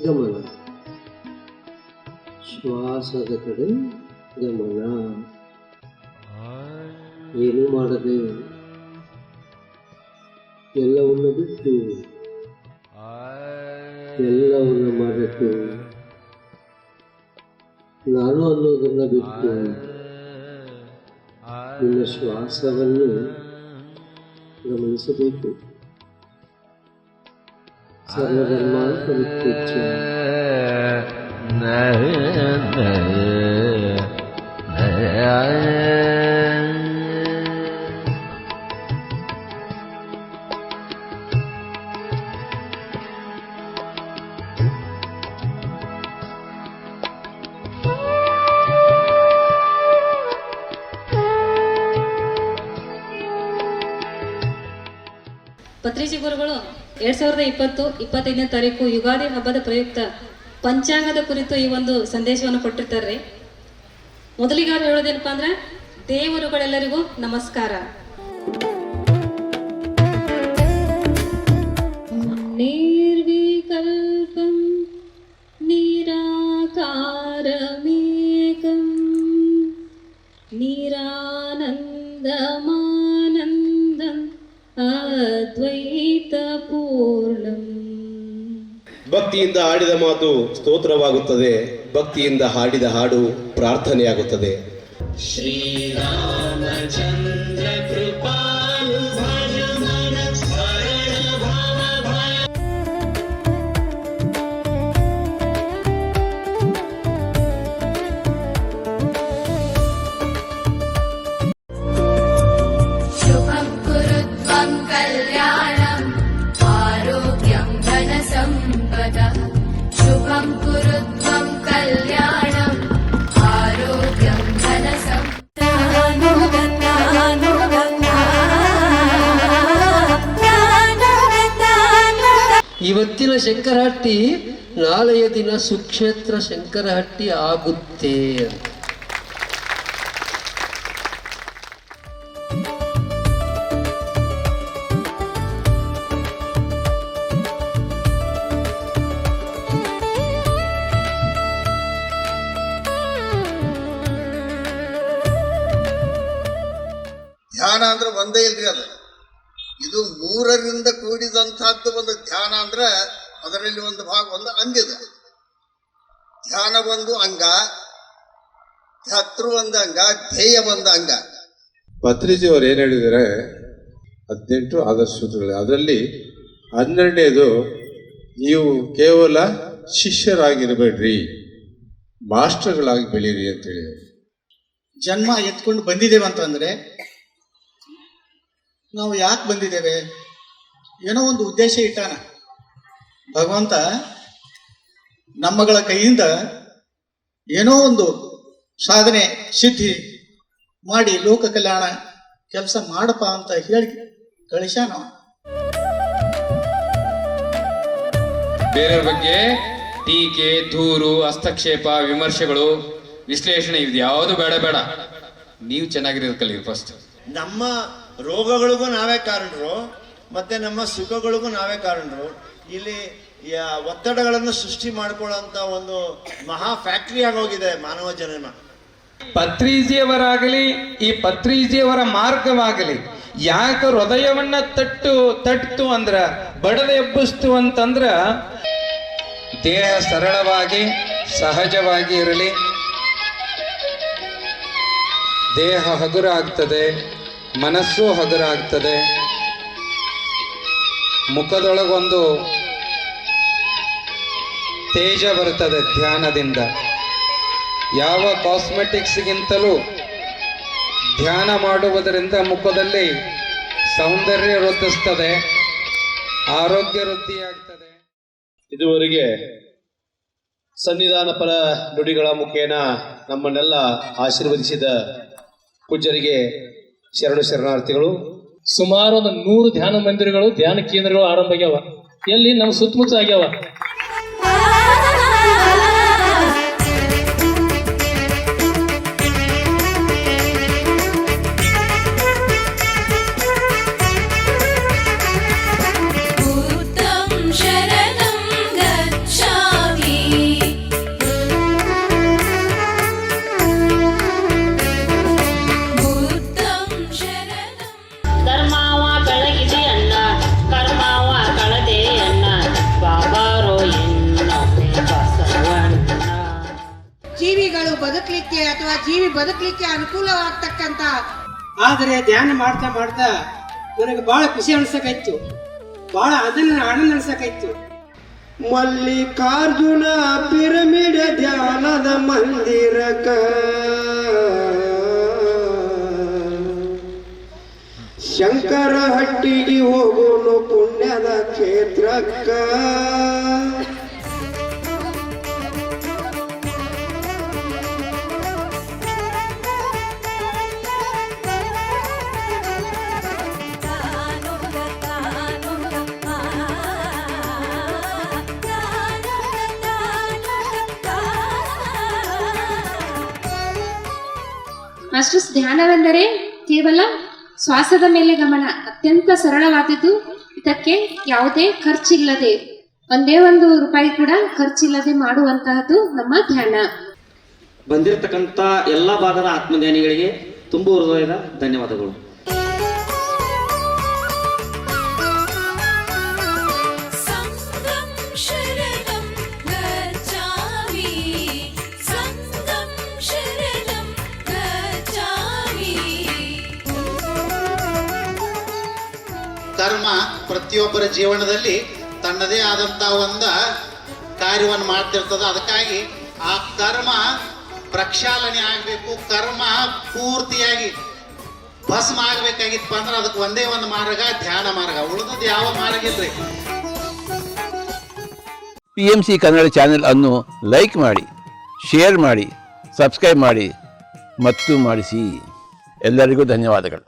ಗಮನ ಶ್ವಾಸದ ಕಡೆ ಗಮನ. ಏನು ಮಾಡದೆ ಎಲ್ಲವನ್ನು ಬಿಟ್ಟು ಎಲ್ಲವನ್ನು ಮರೆತು ನಾನು ಅನ್ನೋದನ್ನು ಬಿಟ್ಟು ನಿನ್ನ ಶ್ವಾಸವನ್ನು ಗಮನಿಸಬೇಕು. ಸರ್ವಧರ್ಮಾಂತರಿತ್ಯ ಪತ್ರಿಜಿ ಗುರುಗಳು 2020-25ನೇ ತಾರೀಕು ಯುಗಾದಿ ಹಬ್ಬದ ಪ್ರಯುಕ್ತ ಪಂಚಾಂಗದ ಕುರಿತು ಈ ಒಂದು ಸಂದೇಶವನ್ನು ಕೊಟ್ಟಿರ್ತಾರೆ. ಮೊದಲಿಗೆ ಅವ್ರು ಹೇಳೋದೇನಪ್ಪ ಅಂದ್ರೆ, ದೇವರುಗಳೆಲ್ಲರಿಗೂ ನಮಸ್ಕಾರ. ನಿರ್ವಿಕಲ್ಪಂ ನಿರಾಕಾರಮೇಕಂ ನಿರಾನಂದಮಾನಂದಂ ಅದ್ವೈತ ಪೂರ್ಣಂ. ಭಕ್ತಿಯಿಂದ ಆಡಿದ ಮಾತು ಸ್ತೋತ್ರವಾಗುತ್ತದೆ, ಭಕ್ತಿಯಿಂದ ಹಾಡಿದ ಹಾಡು ಪ್ರಾರ್ಥನೆಯಾಗುತ್ತದೆ. ಶ್ರೀರಾಮಚಂದ್ರ ಕೃಪಾಳು ಭಜ ಮನ ಸರಳ ಭಾವ ಭಯ. ಶುಭಂ ಕುರುತ್ವಂ ಕಲ್ಯಾಣಂ ಆರೋಗ್ಯಂ ಧನ ಸಂಪದಃ. ಶುಭಂ ಕುರುತ್ವಂ ಕಲ್ಯಾಣಂ ಆರೋಗ್ಯಂ ಧನ ಇವತ್ತಿನ ಶಂಕರಹಟ್ಟಿ ನಾಳೆಯ ದಿನ ಸುಕ್ಷೇತ್ರ ಶಂಕರಹಟ್ಟಿ ಆಗುತ್ತೆ. ಧ್ಯಾನ ಅಂದ್ರೆ ಒಂದೇ ಇಲ್ರಿ, ಅದು ಇದು ಮೂರರಿಂದ ಕೂಡಿದಂತಹದ್ದು. ಒಂದು ಧ್ಯಾನ ಅಂದ್ರೆ ಅದರಲ್ಲಿ ಒಂದು ಭಾಗ, ಒಂದು ಅಂಗಿದೆ. ಧ್ಯಾನ ಒಂದು ಅಂಗ, ಧತೃ ಒಂದು ಅಂಗ, ಧ್ಯೇಯ ಒಂದು ಅಂಗ. ಪತ್ರಿಜಿ ಅವರು ಏನು ಹೇಳಿದರೆ 18 ಆದರ್ಶ ಸೂತ್ರಗಳು, ಅದರಲ್ಲಿ 12ನೇದು ನೀವು ಕೇವಲ ಶಿಷ್ಯರಾಗಿರಬೇಡ್ರಿ, ಮಾಸ್ಟರ್ಗಳಾಗಿ ಬೆಳೀರಿ ಅಂತ ಹೇಳಿದರು. ಜನ್ಮ ಎತ್ಕೊಂಡು ಬಂದಿದ್ದೇವೆ ಅಂತಂದರೆ ನಾವು ಯಾಕೆ ಬಂದಿದ್ದೇವೆ? ಏನೋ ಒಂದು ಉದ್ದೇಶ ಇಟ್ಟಾನ ಭಗವಂತ. ನಮ್ಮಗಳ ಕೈಯಿಂದ ಏನೋ ಒಂದು ಸಾಧನೆ ಸಿದ್ಧಿ ಮಾಡಿ ಲೋಕ ಕಲ್ಯಾಣ ಕೆಲಸ ಮಾಡಪ್ಪ ಅಂತ ಹೇಳಿ ಕಳಿಸ್ಯಾನ. ಬೇರೆಯವ್ರ ಬಗ್ಗೆ ಟೀಕೆ, ದೂರು, ಹಸ್ತಕ್ಷೇಪ, ವಿಮರ್ಶೆಗಳು, ವಿಶ್ಲೇಷಣೆ ಇದು ಯಾವುದು ಬೇಡ ಬೇಡ. ನೀವು ಚೆನ್ನಾಗಿರೋದು ಕಲೀರಿ ಫಸ್ಟ್. ನಮ್ಮ ರೋಗಗಳಿಗೂ ನಾವೇ ಕಾರಣರು, ಮತ್ತೆ ನಮ್ಮ ಸುಖಗಳಿಗೂ ನಾವೇ ಕಾರಣರು. ಇಲ್ಲಿ ಒತ್ತಡಗಳನ್ನು ಸೃಷ್ಟಿ ಮಾಡ್ಕೊಳ್ಳೋಂಥ ಒಂದು ಮಹಾ ಫ್ಯಾಕ್ಟ್ರಿ ಆಗೋಗಿದೆ ಮಾನವ ಜನ್ಮ. ಪತ್ರಿಜಿಯವರಾಗಲಿ ಈ ಪತ್ರಿಜಿಯವರ ಮಾರ್ಗವಾಗಲಿ ಯಾಕೆ ಹೃದಯವನ್ನ ತಟ್ಟು ಅಂದ್ರ ಬಡದ ಎಬ್ಬಿಸ್ತು ಅಂತಂದ್ರ ದೇಹ ಸರಳವಾಗಿ ಸಹಜವಾಗಿ ಇರಲಿ, ದೇಹ ಹಗುರ ಆಗ್ತದೆ, ಮನಸ್ಸು ಹಗುರ ಆಗ್ತದೆ, ಮುಖದೊಳಗೊಂದು ತೇಜ ಬರುತ್ತದೆ ಧ್ಯಾನದಿಂದ. ಯಾವ ಕಾಸ್ಮೆಟಿಕ್ಸ್ಗಿಂತಲೂ ಧ್ಯಾನ ಮಾಡುವುದರಿಂದ ಮುಖದಲ್ಲಿ ಸೌಂದರ್ಯ ವೃದ್ಧಿಸ್ತದೆ, ಆರೋಗ್ಯ ವೃದ್ಧಿಯಾಗ್ತದೆ. ಇದುವರೆಗೆ ಸನ್ನಿಧಾನ ಪರ ನುಡಿಗಳ ಮುಖೇನ ನಮ್ಮನ್ನೆಲ್ಲ ಆಶೀರ್ವದಿಸಿದ ಪೂಜ್ಯರಿಗೆ ಶರಣಾರ್ಥಿಗಳು. ಸುಮಾರು ಒಂದು 100 ಧ್ಯಾನ ಮಂದಿರಗಳು, ಧ್ಯಾನ ಕೇಂದ್ರಗಳು ಆರಂಭ ಆಗ್ಯಾವ. ಎಲ್ಲಿ ನಮ್ಮ ಸುತ್ತಮುತ್ತ ಆಗ್ಯಾವ. ಜೀವಿಗಳು ಬದುಕಲಿಕ್ಕೆ ಅಥವಾ ಜೀವಿ ಬದುಕಲಿಕ್ಕೆ ಅನುಕೂಲವಾಗ್ತಕ್ಕಂತ. ಆದರೆ ಧ್ಯಾನ ಮಾಡ್ತಾ ಮಾಡ್ತಾ ನನಗೆ ಬಹಳ ಖುಷಿ ಅನ್ಸಕೈತು, ಬಹಳ ಆನಂದ ಅನ್ಸಕೈತು. ಮಲ್ಲಿಕಾರ್ಜುನ ಪಿರಮಿಡ್ ಧ್ಯಾನದ ಮಂದಿರಕ ಶಂಕರ ಹಟ್ಟಿಗೆ ಹೋಗೋನು ಪುಣ್ಯದ ಕ್ಷೇತ್ರಕ್ಕ. ಮಾಸ್ಟರ್ಸ್, ಧ್ಯಾನವೆಂದರೆ ಕೇವಲ ಶ್ವಾಸದ ಮೇಲೆ ಗಮನ, ಅತ್ಯಂತ ಸರಳವಾದದ್ದು. ಇದಕ್ಕೆ ಯಾವುದೇ ಖರ್ಚಿಲ್ಲದೆ, ಒಂದೇ ಒಂದು ರೂಪಾಯಿ ಕೂಡ ಖರ್ಚಿಲ್ಲದೆ ಮಾಡುವಂತಹದ್ದು ನಮ್ಮ ಧ್ಯಾನ. ಬಂದಿರತಕ್ಕಂಥ ಎಲ್ಲ ಭಾಗದ ಆತ್ಮಧ್ಯಾನಿಗಳಿಗೆ ತುಂಬ ಹೃದಯದ ಧನ್ಯವಾದಗಳು. ಕರ್ಮ ಪ್ರತಿಯೊಬ್ಬರ ಜೀವನದಲ್ಲಿ ತನ್ನದೇ ಆದಂಥ ಒಂದು ಕಾರ್ಯವನ್ನು ಮಾಡ್ತಿರ್ತದೆ. ಅದಕ್ಕಾಗಿ ಆ ಕರ್ಮ ಪ್ರಕ್ಷಾಳನೆ ಆಗಬೇಕು, ಕರ್ಮ ಪೂರ್ತಿಯಾಗಿ ಭಸ್ಮ ಆಗಬೇಕಾಗಿತ್ತು ಅಂದ್ರೆ ಅದಕ್ಕೆ ಒಂದೇ ಒಂದು ಮಾರ್ಗ, ಧ್ಯಾನ ಮಾರ್ಗ. ಉಳಿದದ್ದು ಯಾವ ಮಾರ್ಗ ಇಲ್ರಿ. PMC ಕನ್ನಡ ಚಾನೆಲ್ ಅನ್ನು ಲೈಕ್ ಮಾಡಿ, ಶೇರ್ ಮಾಡಿ, ಸಬ್ಸ್ಕ್ರೈಬ್ ಮಾಡಿ ಮತ್ತು ಮಾಡಿಸಿ. ಎಲ್ಲರಿಗೂ ಧನ್ಯವಾದಗಳು.